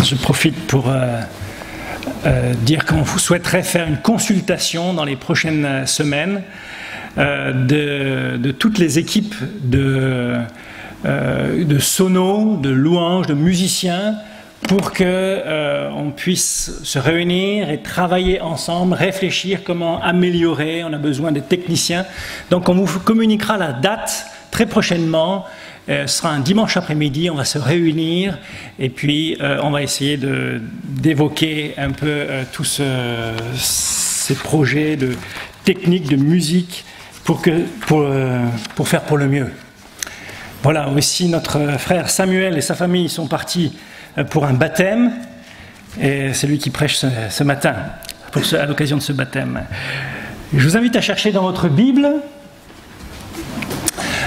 Je profite pour dire qu'on souhaiterait faire une consultation dans les prochaines semaines de toutes les équipes de sonos, de louanges, de musiciens, pour qu'on puisse se réunir et travailler ensemble, réfléchir comment améliorer. On a besoin de techniciens. Donc on vous communiquera la date très prochainement. Ce sera un dimanche après-midi, on va se réunir et puis on va essayer d'évoquer un peu tous ces projets de technique, de musique pour faire pour le mieux. Voilà, aussi notre frère Samuel et sa famille sont partis pour un baptême, et c'est lui qui prêche ce matin à l'occasion de ce baptême. Je vous invite à chercher dans votre Bible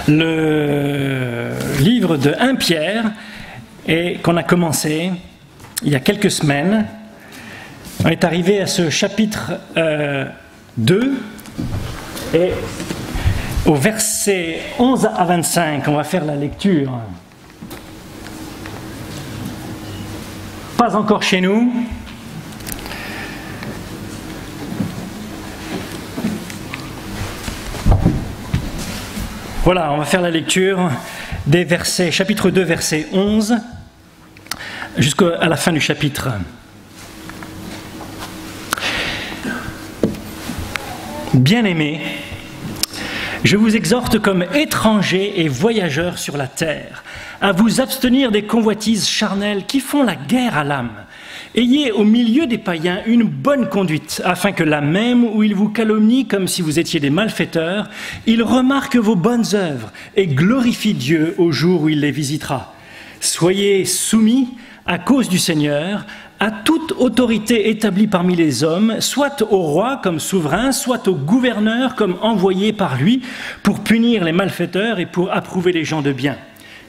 le livre de 1 Pierre, et qu'on a commencé il y a quelques semaines. On est arrivé à ce chapitre 2, et au verset 11 à 25, on va faire la lecture. Pas encore chez nous. Voilà, on va faire la lecture des versets, chapitre 2, verset 11, jusqu'à la fin du chapitre. Bien-aimés, je vous exhorte comme étrangers et voyageurs sur la terre, à vous abstenir des convoitises charnelles qui font la guerre à l'âme. Ayez au milieu des païens une bonne conduite, afin que là même où ils vous calomnient comme si vous étiez des malfaiteurs, ils remarquent vos bonnes œuvres et glorifient Dieu au jour où il les visitera. Soyez soumis, à cause du Seigneur, à toute autorité établie parmi les hommes, soit au roi comme souverain, soit au gouverneur comme envoyé par lui, pour punir les malfaiteurs et pour approuver les gens de bien.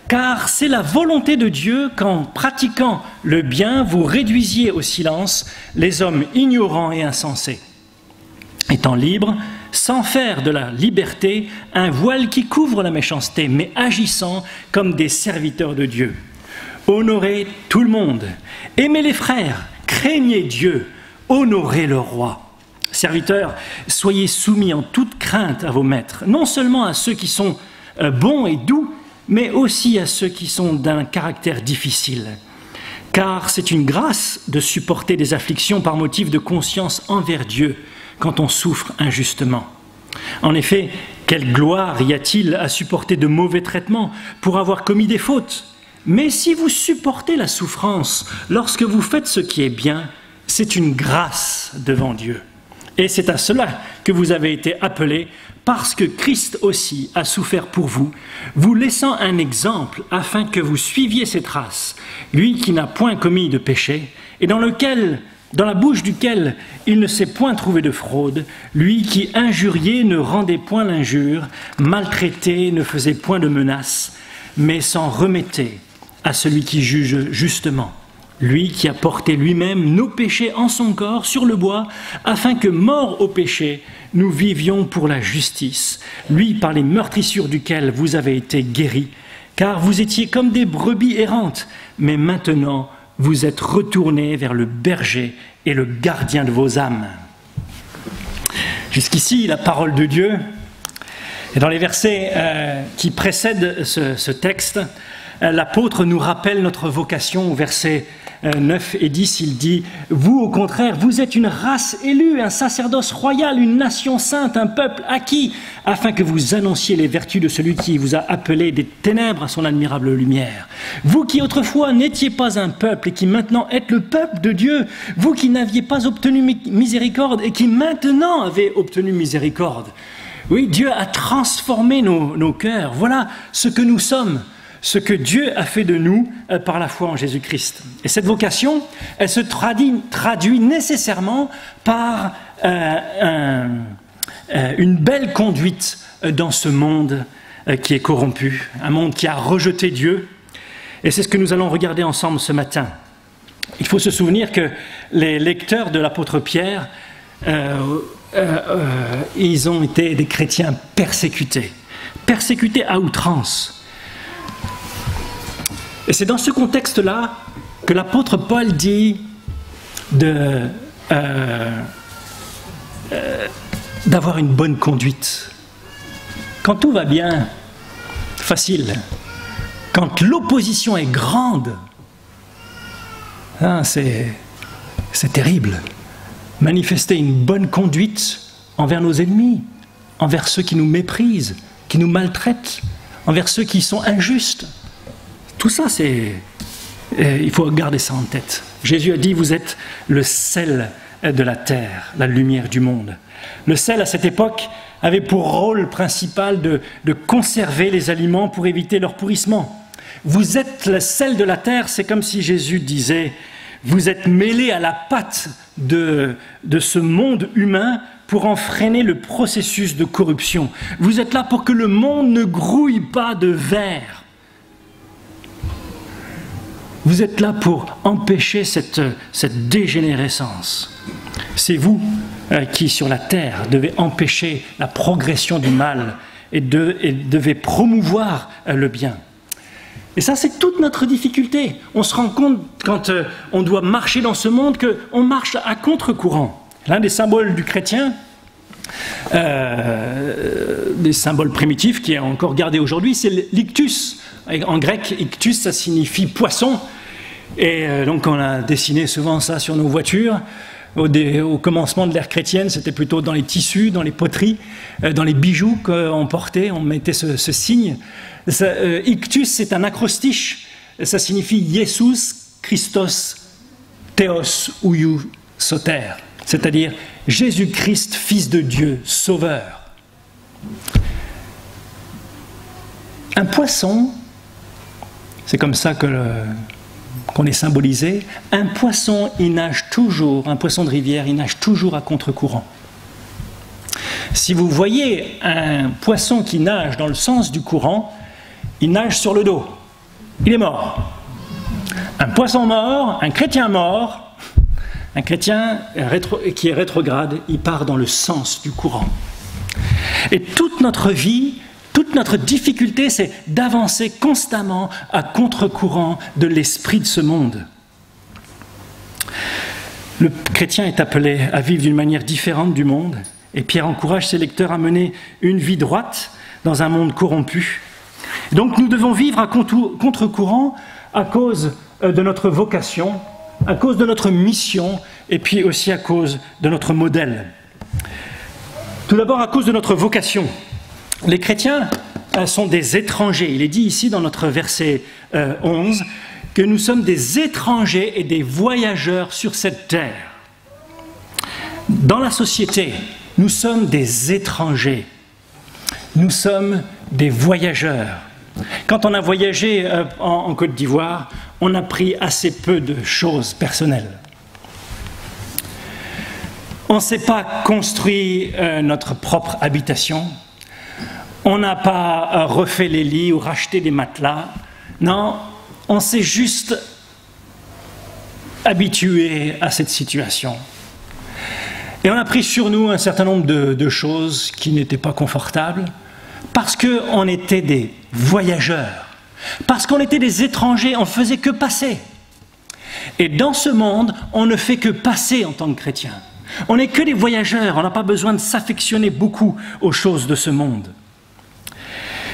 Car c'est la volonté de Dieu qu'en pratiquant le bien, vous réduisiez au silence les hommes ignorants et insensés. Étant libres, sans faire de la liberté un voile qui couvre la méchanceté, mais agissant comme des serviteurs de Dieu. Honorez tout le monde, aimez les frères, craignez Dieu, honorez le roi. Serviteurs, soyez soumis en toute crainte à vos maîtres, non seulement à ceux qui sont bons et doux, mais aussi à ceux qui sont d'un caractère difficile. Car c'est une grâce de supporter des afflictions par motif de conscience envers Dieu quand on souffre injustement. En effet, quelle gloire y a-t-il à supporter de mauvais traitements pour avoir commis des fautes? Mais si vous supportez la souffrance lorsque vous faites ce qui est bien, c'est une grâce devant Dieu. Et c'est à cela que vous avez été appelés, parce que Christ aussi a souffert pour vous, vous laissant un exemple afin que vous suiviez ses traces, lui qui n'a point commis de péché, et dans la bouche duquel il ne s'est point trouvé de fraude, lui qui injuriait ne rendait point l'injure, maltraité ne faisait point de menace, mais s'en remettait à celui qui juge justement. Lui qui a porté lui-même nos péchés en son corps sur le bois, afin que, morts au péché, nous vivions pour la justice. Lui par les meurtrissures duquel vous avez été guéris, car vous étiez comme des brebis errantes, mais maintenant vous êtes retournés vers le berger et le gardien de vos âmes. Jusqu'ici, la parole de Dieu. Et dans les versets qui précèdent ce texte, l'apôtre nous rappelle notre vocation au verset 9 et 10, il dit « Vous, au contraire, vous êtes une race élue, un sacerdoce royal, une nation sainte, un peuple acquis, afin que vous annonciez les vertus de celui qui vous a appelé des ténèbres à son admirable lumière. Vous qui autrefois n'étiez pas un peuple et qui maintenant êtes le peuple de Dieu, vous qui n'aviez pas obtenu miséricorde et qui maintenant avez obtenu miséricorde. » Oui, Dieu a transformé nos cœurs. Voilà ce que nous sommes. Ce que Dieu a fait de nous par la foi en Jésus-Christ. Et cette vocation, elle se traduit nécessairement par une belle conduite dans ce monde qui est corrompu, un monde qui a rejeté Dieu. Et c'est ce que nous allons regarder ensemble ce matin. Il faut se souvenir que les lecteurs de l'apôtre Pierre, ils ont été des chrétiens persécutés à outrance. Et c'est dans ce contexte-là que l'apôtre Paul dit d'avoir une bonne conduite. Quand tout va bien, facile. Quand l'opposition est grande, hein, c'est terrible. Manifester une bonne conduite envers nos ennemis, envers ceux qui nous méprisent, qui nous maltraitent, envers ceux qui sont injustes. Tout ça, il faut garder ça en tête. Jésus a dit, vous êtes le sel de la terre, la lumière du monde. Le sel, à cette époque, avait pour rôle principal de conserver les aliments pour éviter leur pourrissement. Vous êtes le sel de la terre, c'est comme si Jésus disait, vous êtes mêlés à la pâte de ce monde humain pour en freiner le processus de corruption. Vous êtes là pour que le monde ne grouille pas de verre. Vous êtes là pour empêcher cette dégénérescence. C'est vous qui, sur la terre, devez empêcher la progression du mal et devez promouvoir le bien. Et ça, c'est toute notre difficulté. On se rend compte, quand on doit marcher dans ce monde, qu'on marche à contre-courant. L'un des symboles du chrétien, des symboles primitifs qui est encore gardé aujourd'hui, c'est l'ictus. En grec, ictus, ça signifie poisson. Et donc, on a dessiné souvent ça sur nos voitures. Au commencement de l'ère chrétienne, c'était plutôt dans les tissus, dans les poteries, dans les bijoux qu'on portait, on mettait ce signe. Ictus, c'est un acrostiche, ça signifie Jesus Christos Theos Ouiou Soter, c'est-à-dire Jésus-Christ, Fils de Dieu, Sauveur. Un poisson, c'est comme ça qu'on est symbolisé, un poisson, il nage toujours, un poisson de rivière, il nage toujours à contre-courant. Si vous voyez un poisson qui nage dans le sens du courant, il nage sur le dos, il est mort. Un poisson mort, un chrétien mort, un chrétien qui est rétrograde, il part dans le sens du courant. Et toute notre vie, toute notre difficulté, c'est d'avancer constamment à contre-courant de l'esprit de ce monde. Le chrétien est appelé à vivre d'une manière différente du monde, et Pierre encourage ses lecteurs à mener une vie droite dans un monde corrompu. Donc nous devons vivre à contre-courant à cause de notre vocation, à cause de notre mission, et puis aussi à cause de notre modèle. Tout d'abord à cause de notre vocation. Les chrétiens sont des étrangers. Il est dit ici dans notre verset 11 que nous sommes des étrangers et des voyageurs sur cette terre. Dans la société, nous sommes des étrangers. Nous sommes des voyageurs. Quand on a voyagé en Côte d'Ivoire, on a pris assez peu de choses personnelles. On ne s'est pas construit notre propre habitation. On n'a pas refait les lits ou racheté des matelas. Non, on s'est juste habitué à cette situation. Et on a pris sur nous un certain nombre de choses qui n'étaient pas confortables, parce qu'on était des voyageurs, parce qu'on était des étrangers, on ne faisait que passer. Et dans ce monde, on ne fait que passer en tant que chrétien. On n'est que des voyageurs, on n'a pas besoin de s'affectionner beaucoup aux choses de ce monde.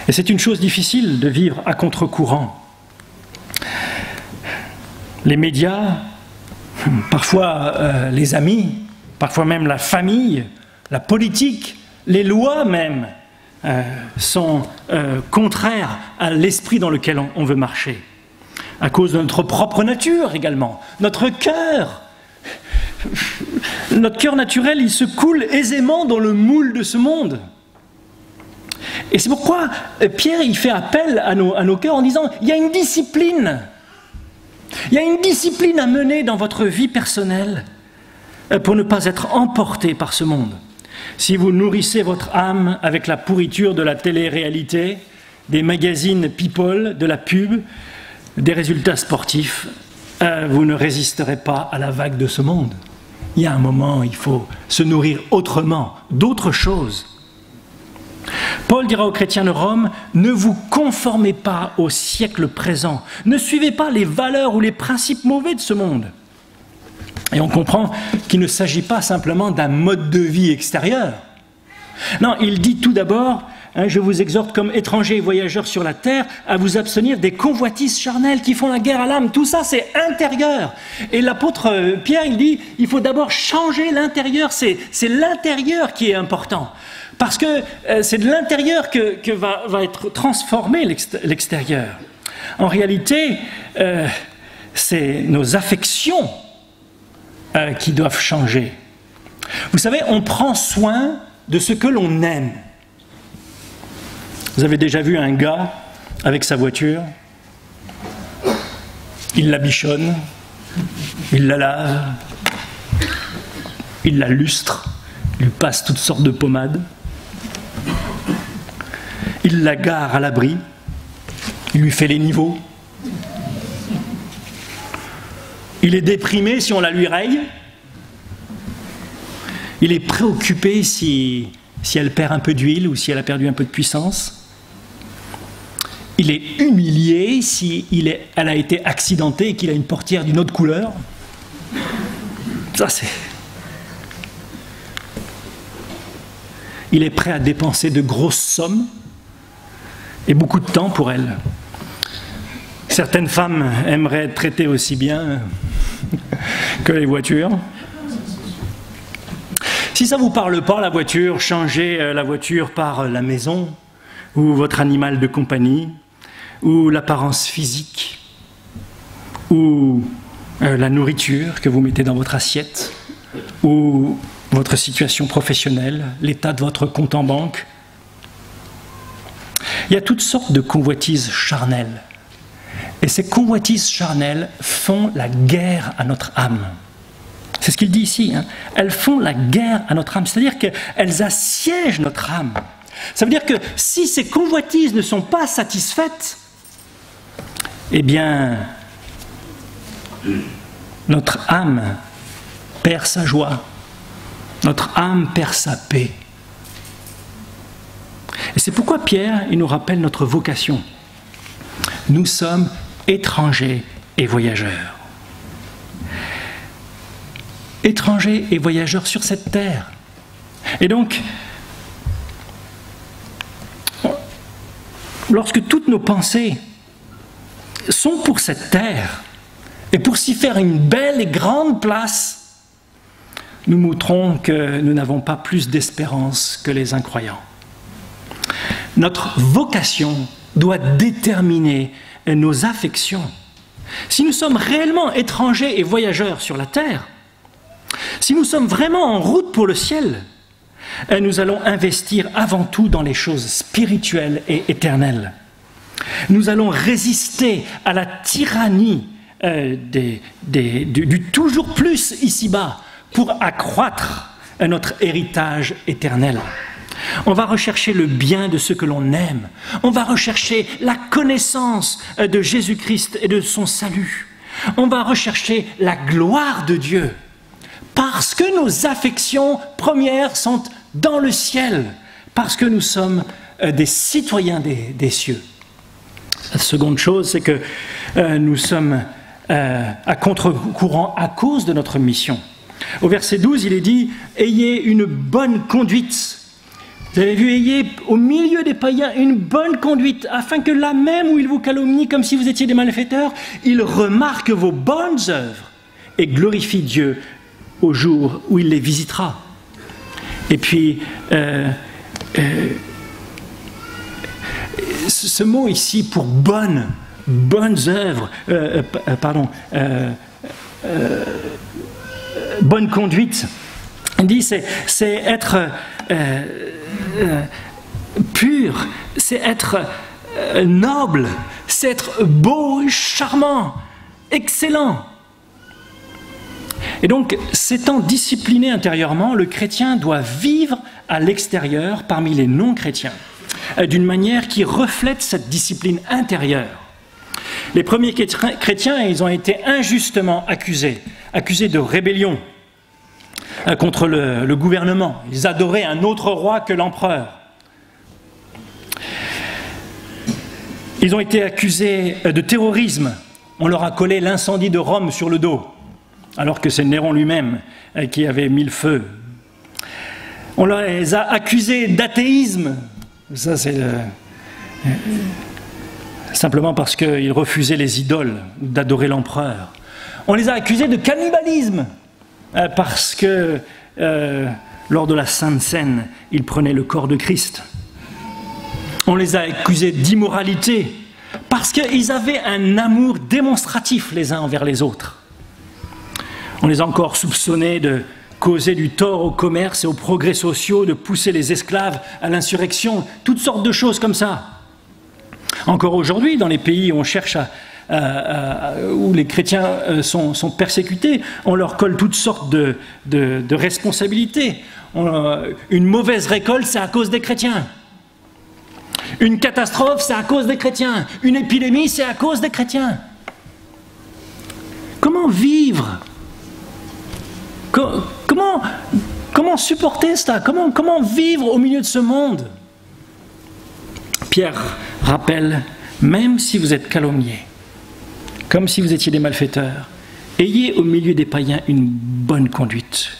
Et c'est une chose difficile de vivre à contre-courant. Les médias, parfois les amis, parfois même la famille, la politique, les lois même, sont contraires à l'esprit dans lequel on veut marcher. À cause de notre propre nature également. Notre cœur naturel, il se coule aisément dans le moule de ce monde. Et c'est pourquoi Pierre il fait appel à nos cœurs en disant il y a une discipline. Il y a une discipline à mener dans votre vie personnelle pour ne pas être emporté par ce monde. Si vous nourrissez votre âme avec la pourriture de la télé-réalité, des magazines people, de la pub, des résultats sportifs, vous ne résisterez pas à la vague de ce monde. Il y a un moment, il faut se nourrir autrement, d'autres choses. Paul dira aux chrétiens de Rome, ne vous conformez pas au siècle présent, ne suivez pas les valeurs ou les principes mauvais de ce monde. Et on comprend qu'il ne s'agit pas simplement d'un mode de vie extérieur. Non, il dit tout d'abord, je vous exhorte comme étrangers et voyageurs sur la terre à vous abstenir des convoitises charnelles qui font la guerre à l'âme. Tout ça, c'est intérieur. Et l'apôtre Pierre, il dit, il faut d'abord changer l'intérieur. C'est l'intérieur qui est important. Parce que c'est de l'intérieur que va être transformé l'extérieur. En réalité, c'est nos affections qui doivent changer. Vous savez, on prend soin de ce que l'on aime. Vous avez déjà vu un gars avec sa voiture, il la bichonne, il la lave, il la lustre, il lui passe toutes sortes de pommades, il la gare à l'abri, il lui fait les niveaux, il est déprimé si on la lui raye, il est préoccupé si elle perd un peu d'huile ou si elle a perdu un peu de puissance. Il est humilié si elle a été accidentée et qu'il a une portière d'une autre couleur. Ça, c'est... Il est prêt à dépenser de grosses sommes et beaucoup de temps pour elle. Certaines femmes aimeraient être traitées aussi bien que les voitures. Si ça ne vous parle pas, la voiture, changez la voiture par la maison ou votre animal de compagnie, ou l'apparence physique, ou la nourriture que vous mettez dans votre assiette, ou votre situation professionnelle, l'état de votre compte en banque. Il y a toutes sortes de convoitises charnelles. Et ces convoitises charnelles font la guerre à notre âme. C'est ce qu'il dit ici. Elles font la guerre à notre âme, c'est-à-dire qu'elles assiègent notre âme. Ça veut dire que si ces convoitises ne sont pas satisfaites, eh bien, notre âme perd sa joie, notre âme perd sa paix. Et c'est pourquoi Pierre, il nous rappelle notre vocation. Nous sommes étrangers et voyageurs. Étrangers et voyageurs sur cette terre. Et donc, lorsque toutes nos pensées sont pour cette terre, et pour s'y faire une belle et grande place, nous montrons que nous n'avons pas plus d'espérance que les incroyants. Notre vocation doit déterminer nos affections. Si nous sommes réellement étrangers et voyageurs sur la terre, si nous sommes vraiment en route pour le ciel, nous allons investir avant tout dans les choses spirituelles et éternelles. Nous allons résister à la tyrannie du toujours plus ici-bas pour accroître notre héritage éternel. On va rechercher le bien de ce que l'on aime. On va rechercher la connaissance de Jésus-Christ et de son salut. On va rechercher la gloire de Dieu parce que nos affections premières sont dans le ciel, parce que nous sommes des citoyens des cieux. La seconde chose, c'est que nous sommes à contre-courant à cause de notre mission. Au verset 12, il est dit « Ayez une bonne conduite ». Vous avez vu, ayez au milieu des païens une bonne conduite, afin que là même où ils vous calomnient comme si vous étiez des malfaiteurs, ils remarquent vos bonnes œuvres et glorifient Dieu au jour où il les visitera. Et puis, ce mot ici pour bonnes œuvres, bonne conduite, il dit c'est être pur, c'est être noble, c'est être beau, charmant, excellent. Et donc, s'étant discipliné intérieurement, le chrétien doit vivre à l'extérieur parmi les non-chrétiens, d'une manière qui reflète cette discipline intérieure. Les premiers chrétiens, ils ont été injustement accusés de rébellion contre le gouvernement. Ils adoraient un autre roi que l'empereur. Ils ont été accusés de terrorisme. On leur a collé l'incendie de Rome sur le dos, alors que c'est Néron lui-même qui avait mis le feu. On les a accusés d'athéisme. Ça, c'est simplement parce qu'ils refusaient les idoles, d'adorer l'empereur. On les a accusés de cannibalisme, parce que lors de la Sainte Seine, ils prenaient le corps de Christ. On les a accusés d'immoralité, parce qu'ils avaient un amour démonstratif les uns envers les autres. On les a encore soupçonnés de causer du tort au commerce et aux progrès sociaux, de pousser les esclaves à l'insurrection, toutes sortes de choses comme ça. Encore aujourd'hui, dans les pays où on cherche où les chrétiens sont persécutés, on leur colle toutes sortes de responsabilités. Une mauvaise récolte, c'est à cause des chrétiens. Une catastrophe, c'est à cause des chrétiens. Une épidémie, c'est à cause des chrétiens. Comment vivre ? Comment supporter cela ? Comment vivre au milieu de ce monde ? Pierre rappelle, même si vous êtes calomniés, comme si vous étiez des malfaiteurs, ayez au milieu des païens une bonne conduite.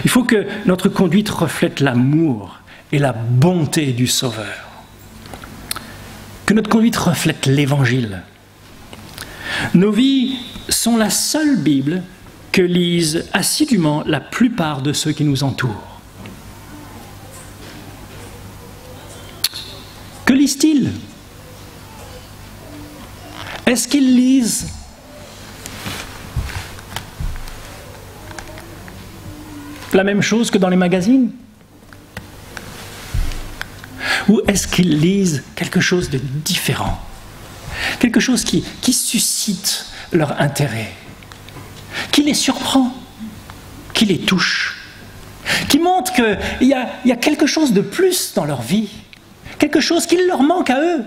Il faut que notre conduite reflète l'amour et la bonté du Sauveur. Que notre conduite reflète l'Évangile. Nos vies sont la seule Bible que lisent assidûment la plupart de ceux qui nous entourent. Que lisent-ils ? Est-ce qu'ils lisent la même chose que dans les magazines ? Ou est-ce qu'ils lisent quelque chose de différent ? Quelque chose qui suscite leur intérêt, qui les surprend, qui les touche, qui montre qu'il y a quelque chose de plus dans leur vie, quelque chose qui leur manque à eux,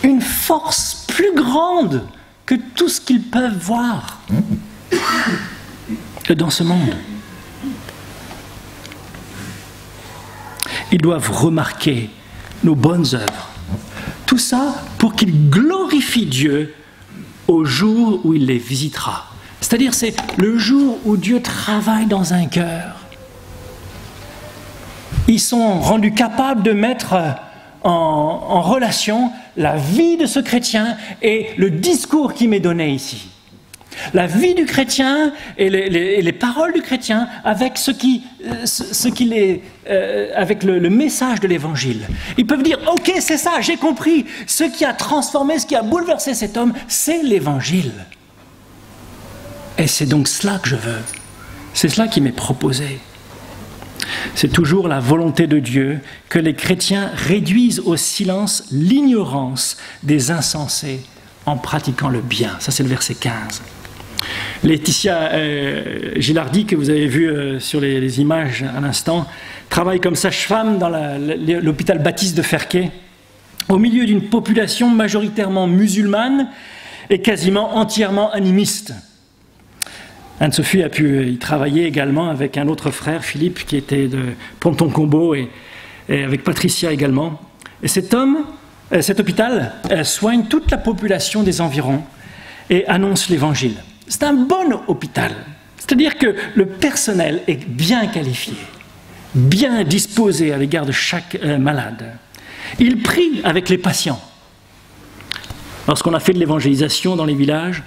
une force plus grande que tout ce qu'ils peuvent voir dans ce monde. Ils doivent remarquer nos bonnes œuvres. Tout ça pour qu'ils glorifient Dieu au jour où il les visitera. C'est-à-dire, c'est le jour où Dieu travaille dans un cœur. Ils sont rendus capables de mettre en relation la vie de ce chrétien et le discours qui m'est donné ici. La vie du chrétien et les paroles du chrétien avec avec le message de l'Évangile. Ils peuvent dire, ok, c'est ça, j'ai compris. Ce qui a transformé, ce qui a bouleversé cet homme, c'est l'Évangile. Et c'est donc cela que je veux. C'est cela qui m'est proposé. C'est toujours la volonté de Dieu que les chrétiens réduisent au silence l'ignorance des insensés en pratiquant le bien. Ça, c'est le verset 15. Laetitia Gilardi, que vous avez vu sur les images à l'instant, travaille comme sage-femme dans l'hôpital Baptiste de Ferquet, au milieu d'une population majoritairement musulmane et quasiment entièrement animiste. Anne-Sophie a pu y travailler également avec un autre frère, Philippe, qui était de Ponton-Combo, et avec Patricia également. Et cet hôpital soigne toute la population des environs et annonce l'Évangile. C'est un bon hôpital, c'est-à-dire que le personnel est bien qualifié, bien disposé à l'égard de chaque malade. Il prie avec les patients. Lorsqu'on a fait de l'évangélisation dans les villages,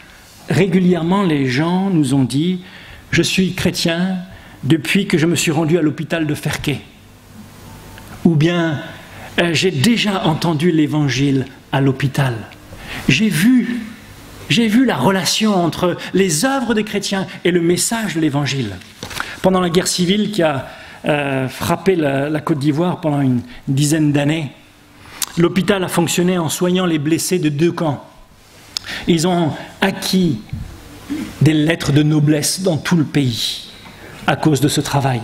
régulièrement les gens nous ont dit « Je suis chrétien depuis que je me suis rendu à l'hôpital de Ferquet » ou bien « J'ai déjà entendu l'évangile à l'hôpital. J'ai vu la relation entre les œuvres des chrétiens et le message de l'évangile. » Pendant la guerre civile qui a frappé la Côte d'Ivoire pendant une dizaine d'années, l'hôpital a fonctionné en soignant les blessés de 2 camps. Ils ont acquis des lettres de noblesse dans tout le pays à cause de ce travail.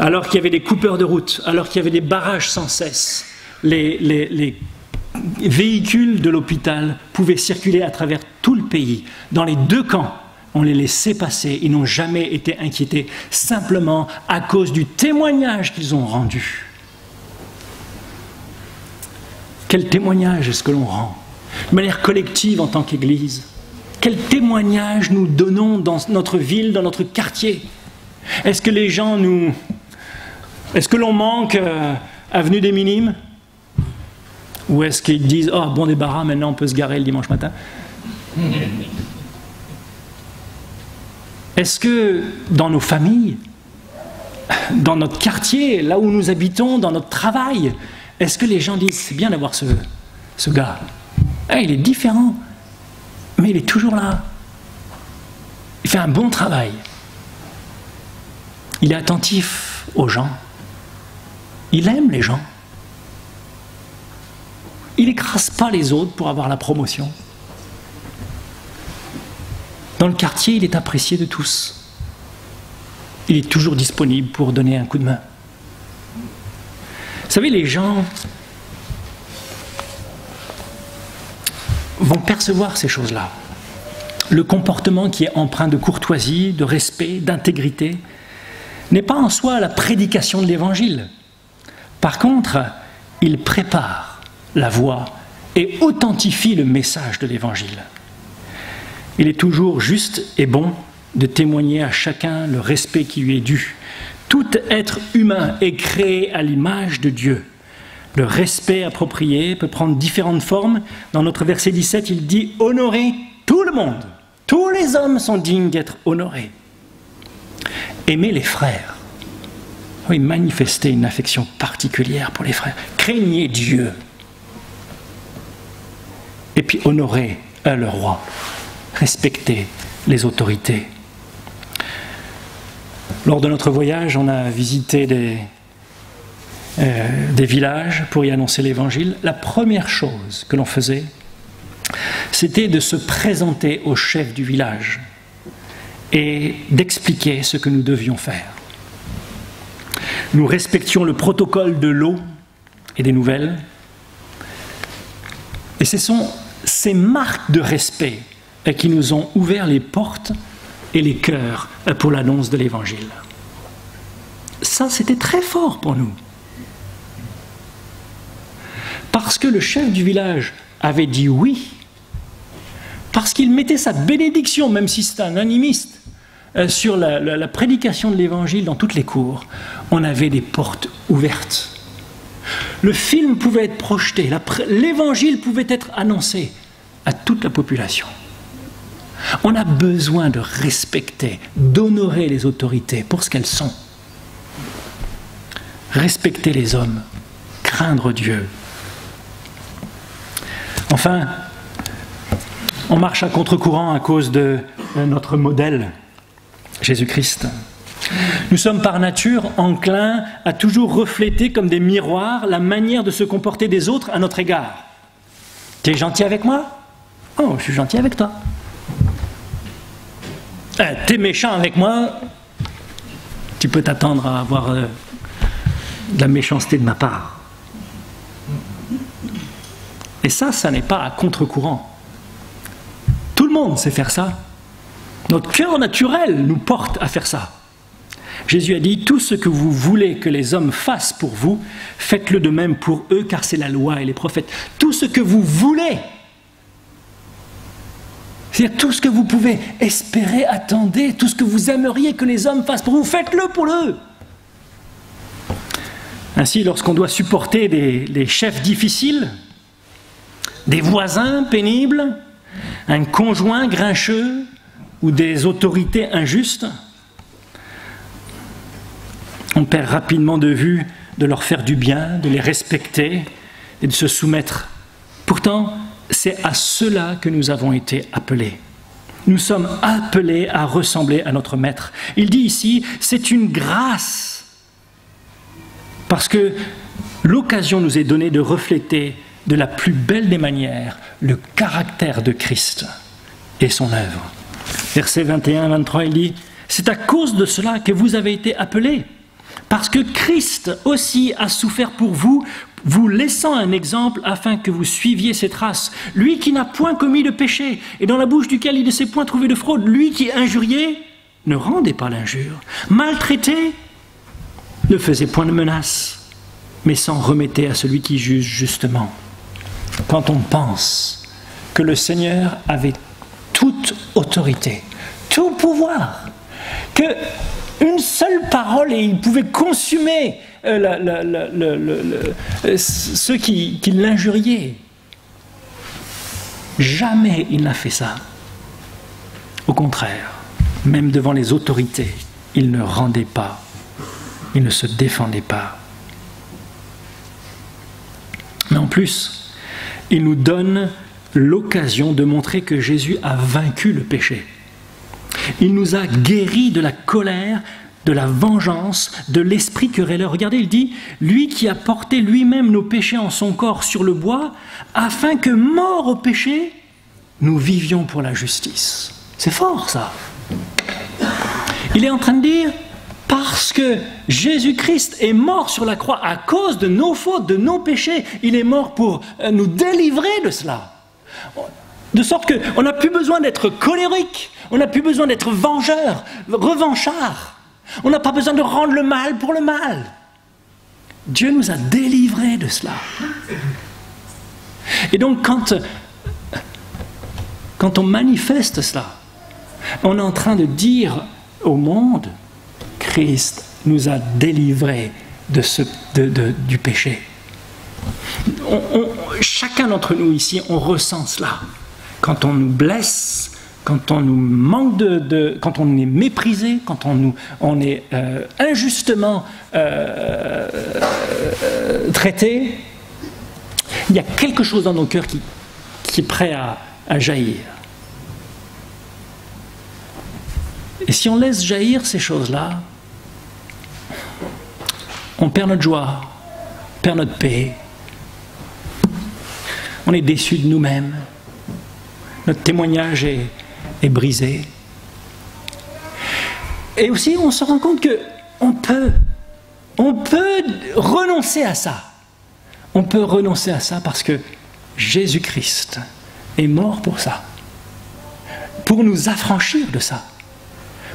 Alors qu'il y avait des coupeurs de route, alors qu'il y avait des barrages sans cesse, les véhicules de l'hôpital pouvaient circuler à travers tout le pays. Dans les 2 camps, on les laissait passer, ils n'ont jamais été inquiétés, simplement à cause du témoignage qu'ils ont rendu. Quel témoignage est-ce que l'on rend? De manière collective en tant qu'Église. Quel témoignage nous donnons dans notre ville, dans notre quartier? Est-ce que les gens nous... Est-ce que l'on manque avenue des Minimes? Ou est-ce qu'ils disent « Oh, bon débarras, maintenant on peut se garer le dimanche matin » Est-ce que dans nos familles, dans notre quartier, là où nous habitons, dans notre travail, est-ce que les gens disent « C'est bien d'avoir ce gars. Il est différent, mais il est toujours là. Il fait un bon travail. Il est attentif aux gens. Il aime les gens. Il n'écrase pas les autres pour avoir la promotion. Dans le quartier, il est apprécié de tous. Il est toujours disponible pour donner un coup de main. Vous savez, les gens vont percevoir ces choses-là. Le comportement qui est empreint de courtoisie, de respect, d'intégrité, n'est pas en soi la prédication de l'Évangile. Par contre, il prépare la voie et authentifie le message de l'Évangile. Il est toujours juste et bon de témoigner à chacun le respect qui lui est dû. Tout être humain est créé à l'image de Dieu. Le respect approprié peut prendre différentes formes. Dans notre verset 17, il dit « Honorez tout le monde. Tous les hommes sont dignes d'être honorés. Aimez les frères. » Oui, manifestez une affection particulière pour les frères. Craignez Dieu. Et puis honorez le roi. Respectez les autorités. Lors de notre voyage, on a visité des villages pour y annoncer l'Évangile. La première chose que l'on faisait, c'était de se présenter au chef du village et d'expliquer ce que nous devions faire. Nous respections le protocole de l'eau et des nouvelles. Et ce sont ces marques de respect qui nous ont ouvert les portes et les cœurs pour l'annonce de l'Évangile. Ça, c'était très fort pour nous. Parce que le chef du village avait dit oui, parce qu'il mettait sa bénédiction, même si c'est un animiste, sur la prédication de l'Évangile dans toutes les cours, on avait des portes ouvertes. Le film pouvait être projeté, l'Évangile pouvait être annoncé à toute la population. On a besoin de respecter, d'honorer les autorités pour ce qu'elles sont. Respecter les hommes, craindre Dieu. Enfin, on marche à contre-courant à cause de notre modèle, Jésus-Christ. Nous sommes par nature enclins à toujours refléter comme des miroirs la manière de se comporter des autres à notre égard. Tu es gentil avec moi? Oh, je suis gentil avec toi. Tu es méchant avec moi? Tu peux t'attendre à avoir de la méchanceté de ma part. Et ça n'est pas à contre-courant. Tout le monde sait faire ça. Notre cœur naturel nous porte à faire ça. Jésus a dit, tout ce que vous voulez que les hommes fassent pour vous, faites-le de même pour eux, car c'est la loi et les prophètes. Tout ce que vous voulez, c'est-à-dire tout ce que vous pouvez espérer, attendez, tout ce que vous aimeriez que les hommes fassent pour vous, faites-le pour eux. Ainsi, lorsqu'on doit supporter des chefs difficiles, des voisins pénibles, un conjoint grincheux ou des autorités injustes, on perd rapidement de vue de leur faire du bien, de les respecter et de se soumettre. Pourtant, c'est à cela que nous avons été appelés. Nous sommes appelés à ressembler à notre Maître. Il dit ici, c'est une grâce, parce que l'occasion nous est donnée de refléter de la plus belle des manières le caractère de Christ et son œuvre. Versets 21-23, il dit, c'est à cause de cela que vous avez été appelés, parce que Christ aussi a souffert pour vous, vous laissant un exemple afin que vous suiviez ses traces. Lui qui n'a point commis de péché et dans la bouche duquel il ne s'est point trouvé de fraude, lui qui injuriait, ne rendait pas l'injure, maltraité, ne faisait point de menace, mais s'en remettait à celui qui juge justement. quand on pense que le Seigneur avait toute autorité, tout pouvoir, que une seule parole et il pouvait consumer ceux qui l'injuriaient. Jamais il n'a fait ça. Au contraire, même devant les autorités, il ne rendait pas, il ne se défendait pas. Mais en plus, il nous donne l'occasion de montrer que Jésus a vaincu le péché. Il nous a guéris de la colère, de la vengeance, de l'esprit querelleur. Regardez, il dit, lui qui a porté lui-même nos péchés en son corps sur le bois, afin que, morts au péché, nous vivions pour la justice. C'est fort, ça. Il est en train de dire, parce que Jésus-Christ est mort sur la croix à cause de nos fautes, de nos péchés, il est mort pour nous délivrer de cela. De sorte qu'on n'a plus besoin d'être colérique, on n'a plus besoin d'être vengeur, revanchard. On n'a pas besoin de rendre le mal pour le mal. Dieu nous a délivrés de cela. Et donc quand on manifeste cela, on est en train de dire au monde, Christ nous a délivrés du péché. Chacun d'entre nous ici, on ressent cela. Quand on nous blesse, quand on nous manque quand on est méprisé, quand on est injustement traité, il y a quelque chose dans nos cœurs qui est prêt à jaillir. Et si on laisse jaillir ces choses-là, on perd notre joie, on perd notre paix, on est déçu de nous-mêmes, notre témoignage est brisé. Et aussi, on se rend compte qu'on peut renoncer à ça. On peut renoncer à ça parce que Jésus-Christ est mort pour ça, pour nous affranchir de ça,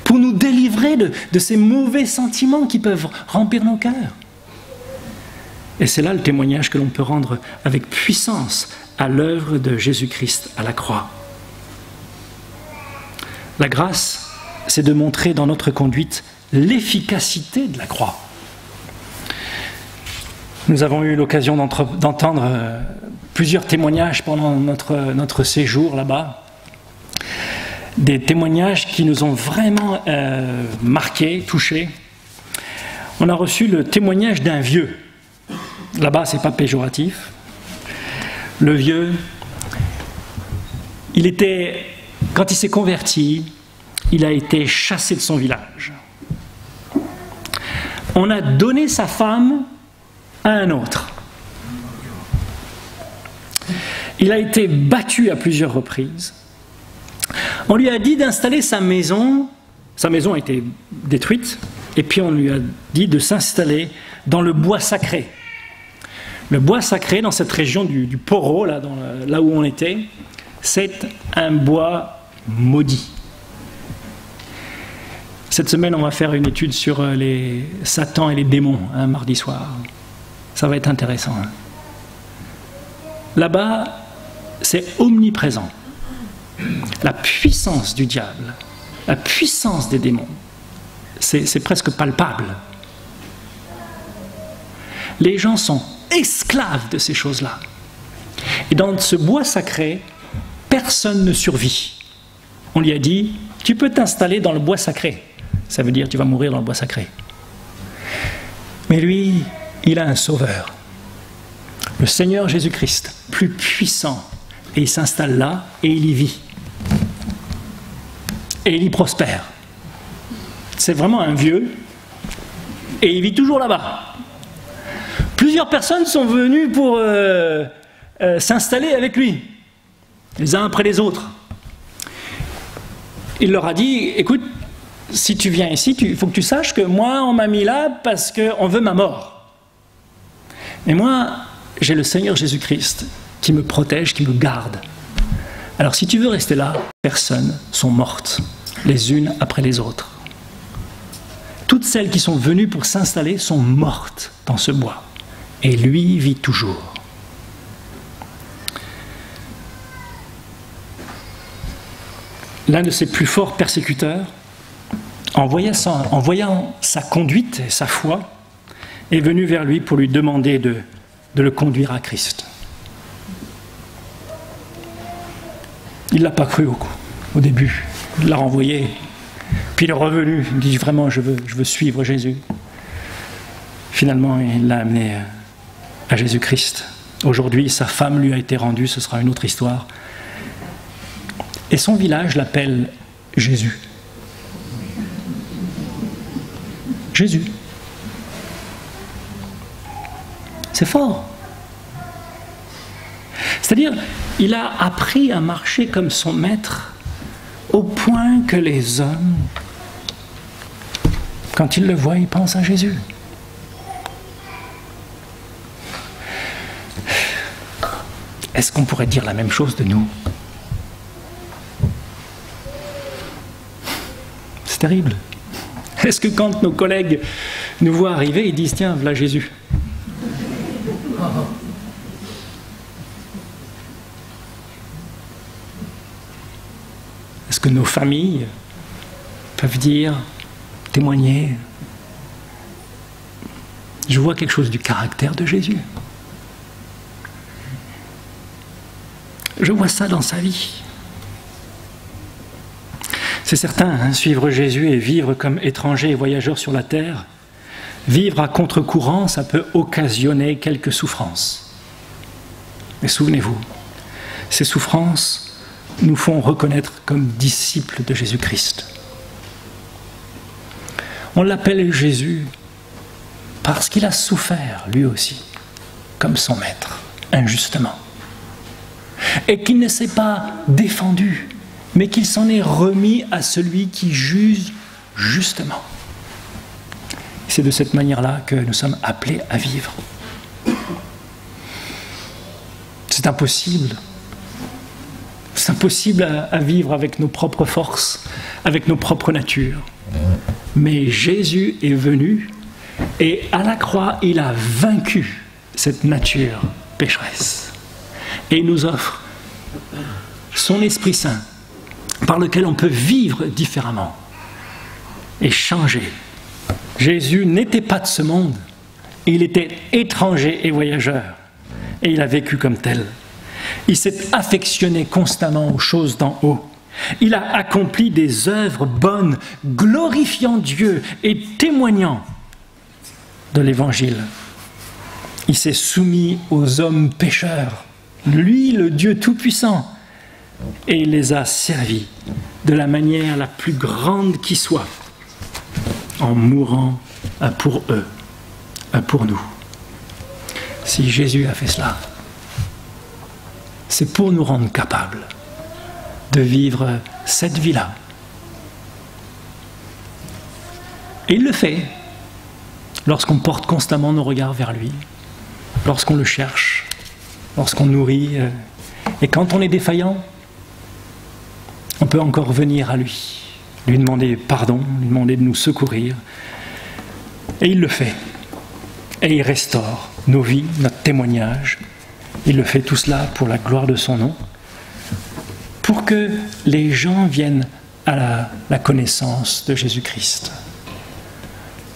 pour nous délivrer de ces mauvais sentiments qui peuvent remplir nos cœurs. Et c'est là le témoignage que l'on peut rendre avec puissance à l'œuvre de Jésus-Christ à la croix. La grâce, c'est de montrer dans notre conduite l'efficacité de la croix. Nous avons eu l'occasion d'entendre plusieurs témoignages pendant notre séjour là-bas. Des témoignages qui nous ont vraiment marqués, touchés. On a reçu le témoignage d'un vieux. Là-bas, c'est pas péjoratif. Le vieux, quand il s'est converti, il a été chassé de son village. On a donné sa femme à un autre. Il a été battu à plusieurs reprises. On lui a dit d'installer sa maison a été détruite, et puis on lui a dit de s'installer dans le bois sacré. Le bois sacré, dans cette région du Poro, là où on était, c'est un bois maudit. Cette semaine, on va faire une étude sur les Satan et les démons, mardi soir. Ça va être intéressant. Là-bas, c'est omniprésent. La puissance du diable, la puissance des démons, c'est presque palpable. Les gens sont esclaves de ces choses-là. Et dans ce bois sacré, personne ne survit. On lui a dit, tu peux t'installer dans le bois sacré. Ça veut dire tu vas mourir dans le bois sacré. Mais lui, il a un sauveur. Le Seigneur Jésus-Christ, plus puissant. Et il s'installe là et il y vit. Et il y prospère. C'est vraiment un vieux. Et il vit toujours là-bas. Plusieurs personnes sont venues pour s'installer avec lui. Les uns après les autres. Il leur a dit, écoute, si tu viens ici, il faut que tu saches que moi, on m'a mis là parce qu'on veut ma mort. Mais moi, j'ai le Seigneur Jésus-Christ qui me protège, qui me garde. Alors si tu veux rester là, personnes sont mortes, les unes après les autres. Toutes celles qui sont venues pour s'installer sont mortes dans ce bois. Et lui vit toujours. l'un de ses plus forts persécuteurs, en voyant sa conduite et sa foi, est venu vers lui pour lui demander de le conduire à Christ. Il ne l'a pas cru au début, il l'a renvoyé, puis il est revenu, il dit vraiment je veux suivre Jésus. Finalement, il l'a amené à Jésus-Christ. Aujourd'hui, sa femme lui a été rendue, ce sera une autre histoire. Et son village l'appelle Jésus. Jésus. C'est fort. C'est-à-dire, il a appris à marcher comme son maître au point que les hommes, quand ils le voient, ils pensent à Jésus. Est-ce qu'on pourrait dire la même chose de nous? C'est terrible. Est-ce que quand nos collègues nous voient arriver, ils disent « Tiens, voilà Jésus ». Est-ce que nos familles peuvent dire, témoigner, je vois quelque chose du caractère de Jésus. Je vois ça dans sa vie. C'est certain, hein, suivre Jésus et vivre comme étranger et voyageur sur la terre, vivre à contre-courant, ça peut occasionner quelques souffrances. Mais souvenez-vous, ces souffrances nous font reconnaître comme disciples de Jésus-Christ. On l'appelle Jésus parce qu'il a souffert, lui aussi, comme son maître, injustement. Et qu'il ne s'est pas défendu, mais qu'il s'en est remis à celui qui juge justement. C'est de cette manière-là que nous sommes appelés à vivre. C'est impossible. C'est impossible à vivre avec nos propres forces, avec nos propres natures. Mais Jésus est venu et à la croix, il a vaincu cette nature pécheresse. Et il nous offre son Esprit Saint par lequel on peut vivre différemment et changer. Jésus n'était pas de ce monde, il était étranger et voyageur et il a vécu comme tel. Il s'est affectionné constamment aux choses d'en haut. Il a accompli des œuvres bonnes, glorifiant Dieu et témoignant de l'Évangile. Il s'est soumis aux hommes pécheurs, lui, le Dieu Tout-Puissant, et il les a servis de la manière la plus grande qui soit, en mourant pour eux, pour nous. Si Jésus a fait cela, c'est pour nous rendre capables de vivre cette vie-là. Et il le fait lorsqu'on porte constamment nos regards vers lui, lorsqu'on le cherche, lorsqu'on nourrit. Et quand on est défaillant, on peut encore venir à lui demander pardon, lui demander de nous secourir. Et il le fait. Et il restaure nos vies, notre témoignage. Il le fait tout cela pour la gloire de son nom, pour que les gens viennent à la connaissance de Jésus-Christ.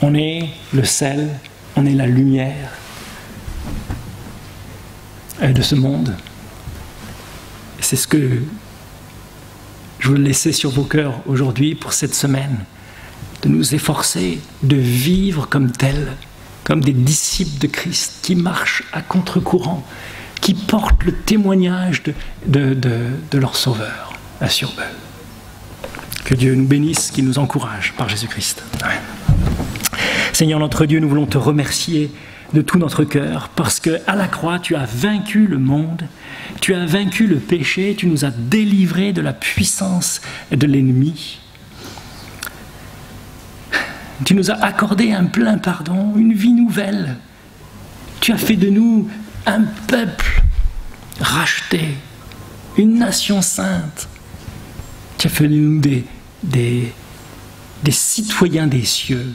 On est le sel, on est la lumière de ce monde. C'est ce que je veux laisser sur vos cœurs aujourd'hui pour cette semaine, de nous efforcer de vivre comme tels, comme des disciples de Christ qui marchent à contre-courant, qui portent le témoignage de leur Sauveur sur eux. Que Dieu nous bénisse, qu'il nous encourage par Jésus-Christ. Amen. Seigneur notre Dieu, nous voulons te remercier de tout notre cœur, parce qu'à la croix, tu as vaincu le monde, tu as vaincu le péché, tu nous as délivrés de la puissance de l'ennemi. Tu nous as accordé un plein pardon, une vie nouvelle. Tu as fait de nous un peuple racheté, une nation sainte. Tu as fait de nous des citoyens des cieux,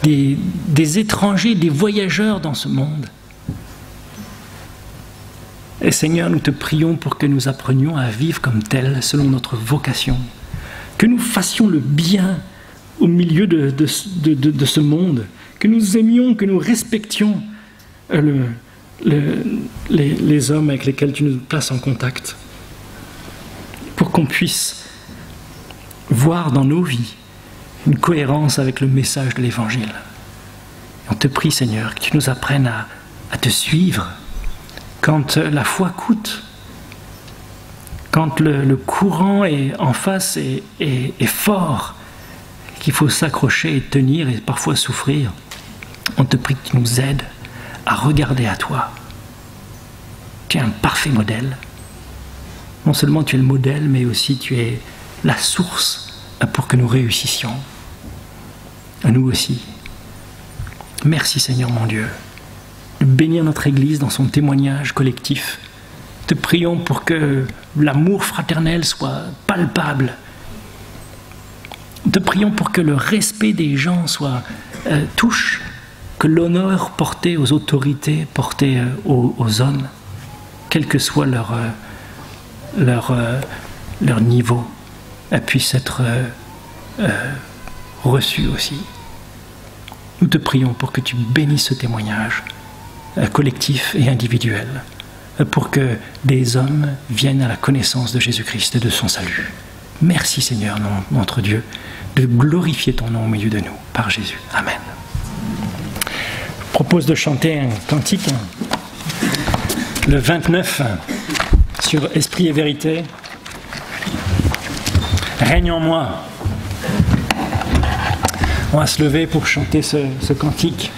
des étrangers, des voyageurs dans ce monde. Et Seigneur, nous te prions pour que nous apprenions à vivre comme tels, selon notre vocation, que nous fassions le bien au milieu de ce monde, que nous aimions, que nous respections les hommes avec lesquels tu nous places en contact, pour qu'on puisse voir dans nos vies une cohérence avec le message de l'Évangile. On te prie, Seigneur, que tu nous apprennes à te suivre quand la foi coûte, quand le courant est en face est fort, qu'il faut s'accrocher et tenir et parfois souffrir. On te prie que tu nous aides à regarder à toi. Tu es un parfait modèle. Non seulement tu es le modèle, mais aussi tu es la source pour que nous réussissions. À nous aussi. Merci Seigneur mon Dieu de bénir notre Église dans son témoignage collectif. Te prions pour que l'amour fraternel soit palpable. Te prions pour que le respect des gens touche, que l'honneur porté aux autorités, porté aux hommes, quel que soit leur niveau, puisse être reçu aussi. Nous te prions pour que tu bénisses ce témoignage collectif et individuel, pour que des hommes viennent à la connaissance de Jésus-Christ et de son salut. Merci Seigneur, notre Dieu, de glorifier ton nom au milieu de nous, par Jésus. Amen. Je propose de chanter un cantique, le 29, sur Esprit et vérité. Règne en moi. On va se lever pour chanter ce cantique.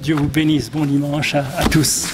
Dieu vous bénisse. Bon dimanche à tous.